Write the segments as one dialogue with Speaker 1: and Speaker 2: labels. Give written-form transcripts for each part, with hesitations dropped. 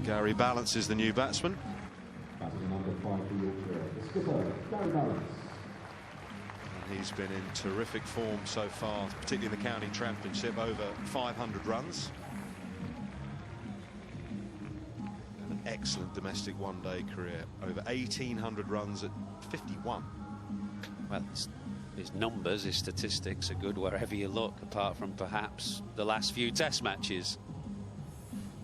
Speaker 1: Gary Ballance is the new batsman.
Speaker 2: Number 5 for Yorkshire, the skipper, Gary Ballance.
Speaker 1: And he's been in terrific form so far, particularly in the county championship, over 500 runs. An excellent domestic one-day career, over 1,800 runs at 51.
Speaker 3: Well, his numbers, his statistics are good wherever you look, apart from perhaps the last few test matches.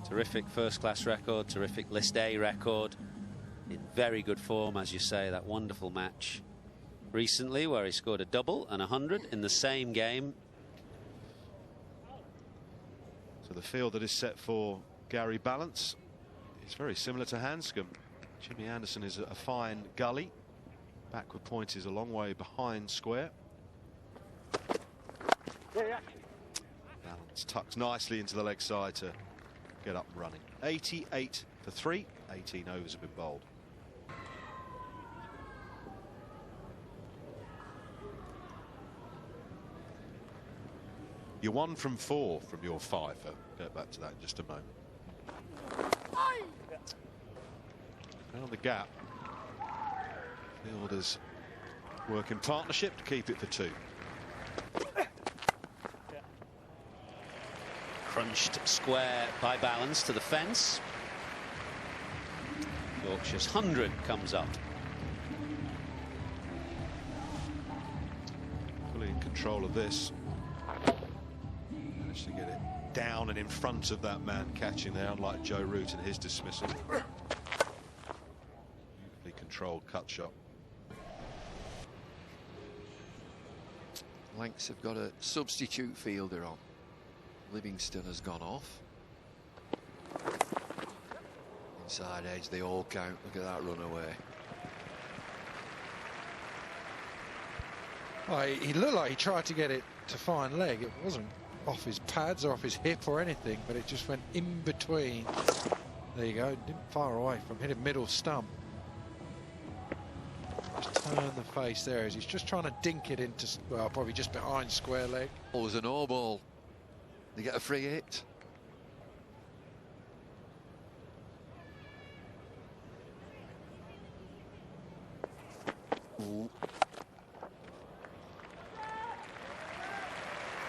Speaker 3: Terrific first-class record, terrific List A record. In very good form, as you say, that wonderful match recently where he scored a double and 100 in the same game.
Speaker 1: So the field that is set for Gary Ballance is very similar to Hanscom. Jimmy Anderson is a fine gully. Backward point is a long way behind square. Ballance tucks nicely into the leg side to get up and running. 88 for 3, 18 overs have been bowled. You're 1 from 4 from your 5. I'll get back to that in just a moment. Now the gap. Fielders work in partnership to keep it for 2.
Speaker 3: Crunched square by Ballance to the fence. Yorkshire's 100 comes up.
Speaker 1: Fully in control of this. Managed to get it down and in front of that man catching there, unlike Joe Root in his dismissal. Beautifully controlled cut shot.
Speaker 4: Lancs have got a substitute fielder on. Livingston has gone off. Inside edge, they all count. Look at that run away.
Speaker 5: Well, he looked like he tried to get it to fine leg. It wasn't off his pads or off his hip or anything, but it just went in between. There you go. Didn't far away from hitting middle stump. Just turn the face there as he's just trying to dink it into, well, probably just behind square leg.
Speaker 4: Oh, it was a no ball. They get a free hit. Ooh.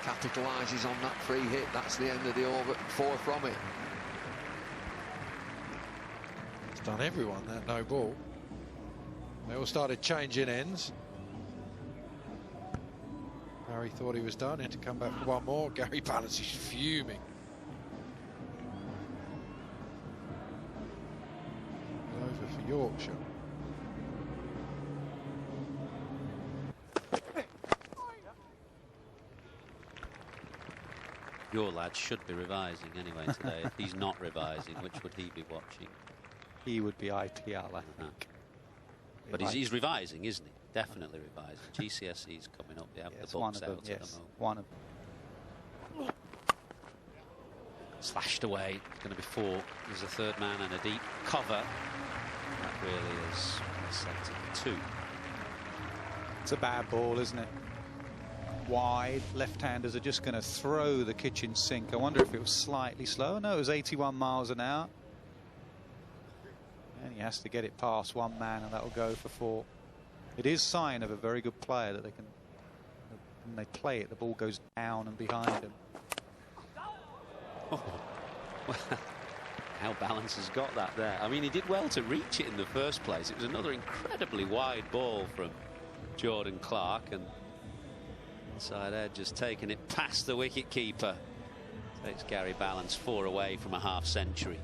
Speaker 4: Capitalises on that free hit. That's the end of the over. 4 from it.
Speaker 5: It's done everyone, that no ball. They all started changing ends. Harry thought he was done, had to come back for one more. Gary Ballance is fuming. Over for Yorkshire.
Speaker 3: Your lad should be revising anyway today. If he's not revising, which would he be watching?
Speaker 6: He would be IPL, I think.
Speaker 3: But he's revising, isn't he? Definitely revising. GCSE's coming up. They have the books out at the moment.
Speaker 6: One of them.
Speaker 3: Slashed away. It's going to be 4. There's a third man and a deep cover. That really is set to 2.
Speaker 6: It's a bad ball, isn't it? Wide. Left-handers are just going to throw the kitchen sink. I wonder if it was slightly slow. No, it was 81 miles an hour. And he has to get it past one man, and that will go for 4. It is sign of a very good player that they can, when they play it, the ball goes down and behind him.
Speaker 3: Oh. Well, how Ballance has got that there. I mean, he did well to reach it in the first place. It was another incredibly wide ball from Jordan Clark, and inside edge just taking it past the wicket keeper. Takes Gary Ballance 4 away from a half century.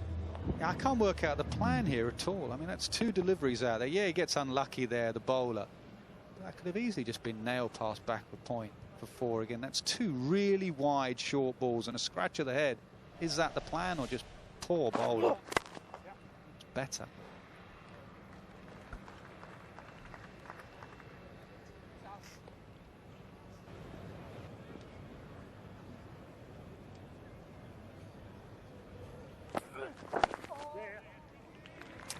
Speaker 6: I can't work out the plan here at all. I mean, that's 2 deliveries out there. Yeah, he gets unlucky there, the bowler. That could have easily just been nailed past backward point for 4 again. That's 2 really wide short balls and a scratch of the head. Is that the plan or just poor bowler? It's better.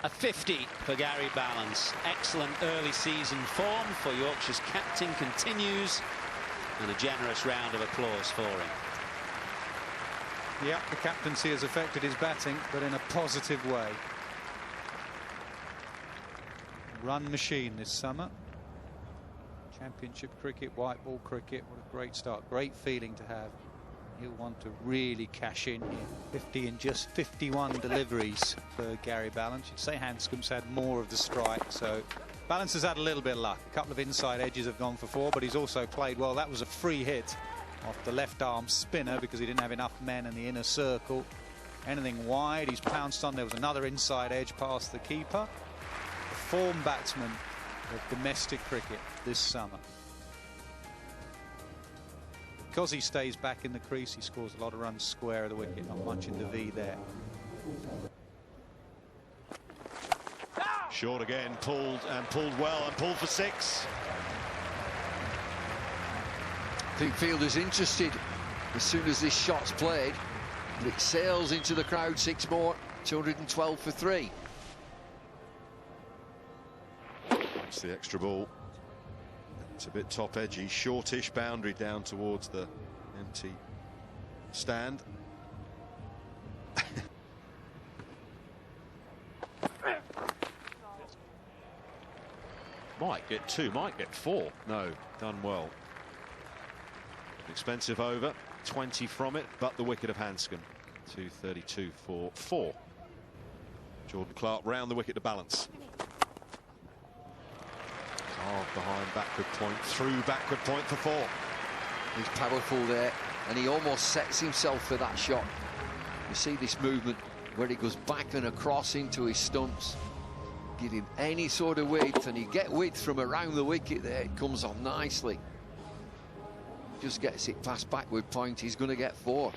Speaker 3: A 50 for Gary Ballance. Excellent early season form for Yorkshire's captain continues, and a generous round of applause for him.
Speaker 6: Yeah, the captaincy has affected his batting, but in a positive way. Run machine this summer. Championship cricket, white ball cricket, what a great start. Great feeling to have. He'll want to really cash in here. 50 in just 51 deliveries for Gary Ballance. You'd say Hanscom's had more of the strike, so Ballance has had a little bit of luck. A couple of inside edges have gone for 4, but he's also played well. That was a free hit off the left arm spinner because he didn't have enough men in the inner circle. Anything wide, he's pounced on. There was another inside edge past the keeper. The form batsman of domestic cricket this summer. Because he stays back in the crease, he scores a lot of runs square of the wicket, not much in the V there.
Speaker 1: Short again, pulled well, and pulled for 6.
Speaker 4: I think fielder's interested as soon as this shot's played. It sails into the crowd, 6 more, 212 for 3.
Speaker 1: It's the extra ball. It's a bit top edgy, shortish boundary down towards the empty stand. Might get 2, might get 4. No, done well. Expensive over, 20 from it, but the wicket of Hanscom. 232 for 4. Jordan Clark round the wicket to Ballance. Behind backward point, through backward point for 4.
Speaker 4: He's powerful there, and he almost sets himself for that shot. You see this movement where he goes back and across into his stumps. Give him any sort of width, and he get width from around the wicket there. It comes on nicely. Just gets it past backward point, he's going to get 4.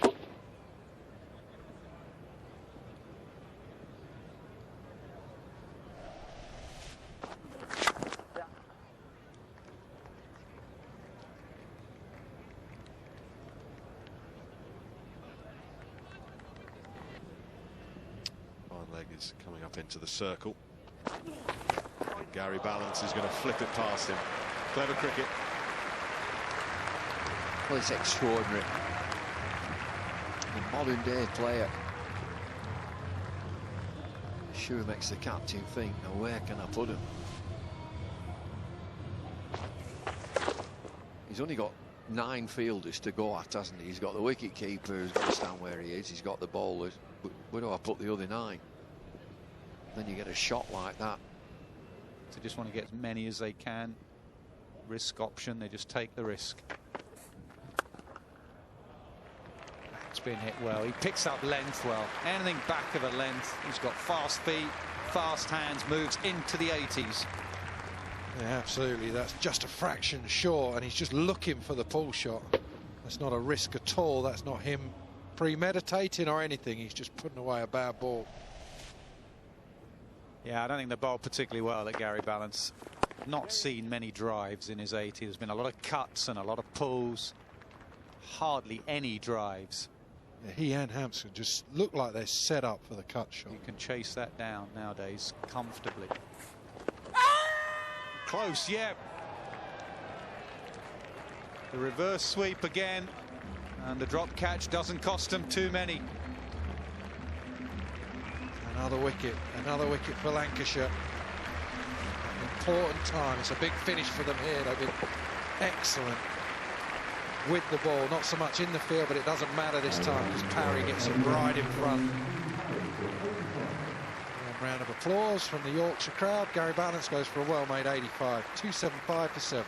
Speaker 1: Leg is coming up into the circle. Gary Ballance is going to flip it past him. Clever cricket.
Speaker 4: Well, it's extraordinary. A modern day player. Sure makes the captain think, now where can I put him? He's only got 9 fielders to go at, hasn't he? He's got the wicket keeper who's got to stand where he is. He's got the bowlers. But where do I put the other 9? Then you get a shot like that.
Speaker 6: They just want to get as many as they can. Risk option, they just take the risk. It's been hit well. He picks up length well. Anything back of a length. He's got fast feet, fast hands, moves into the 80s.
Speaker 5: Yeah, absolutely. That's just a fraction short, and he's just looking for the pull shot. That's not a risk at all. That's not him premeditating or anything. He's just putting away a bad ball.
Speaker 6: Yeah, I don't think they bowled particularly well at Gary Ballance. Not seen many drives in his 80. There's been a lot of cuts and a lot of pulls. Hardly any drives.
Speaker 5: Yeah, he and Hampson just look like they're set up for the cut shot.
Speaker 6: You can chase that down nowadays comfortably. Close, yeah. The reverse sweep again. And the drop catch doesn't cost them too many.
Speaker 5: Another wicket for Lancashire. Important time. It's a big finish for them here. They've been excellent with the ball. Not so much in the field, but it doesn't matter this time because Parry gets him right in front. A round of applause from the Yorkshire crowd. Gary Ballance goes for a well-made 85. 275 for 7.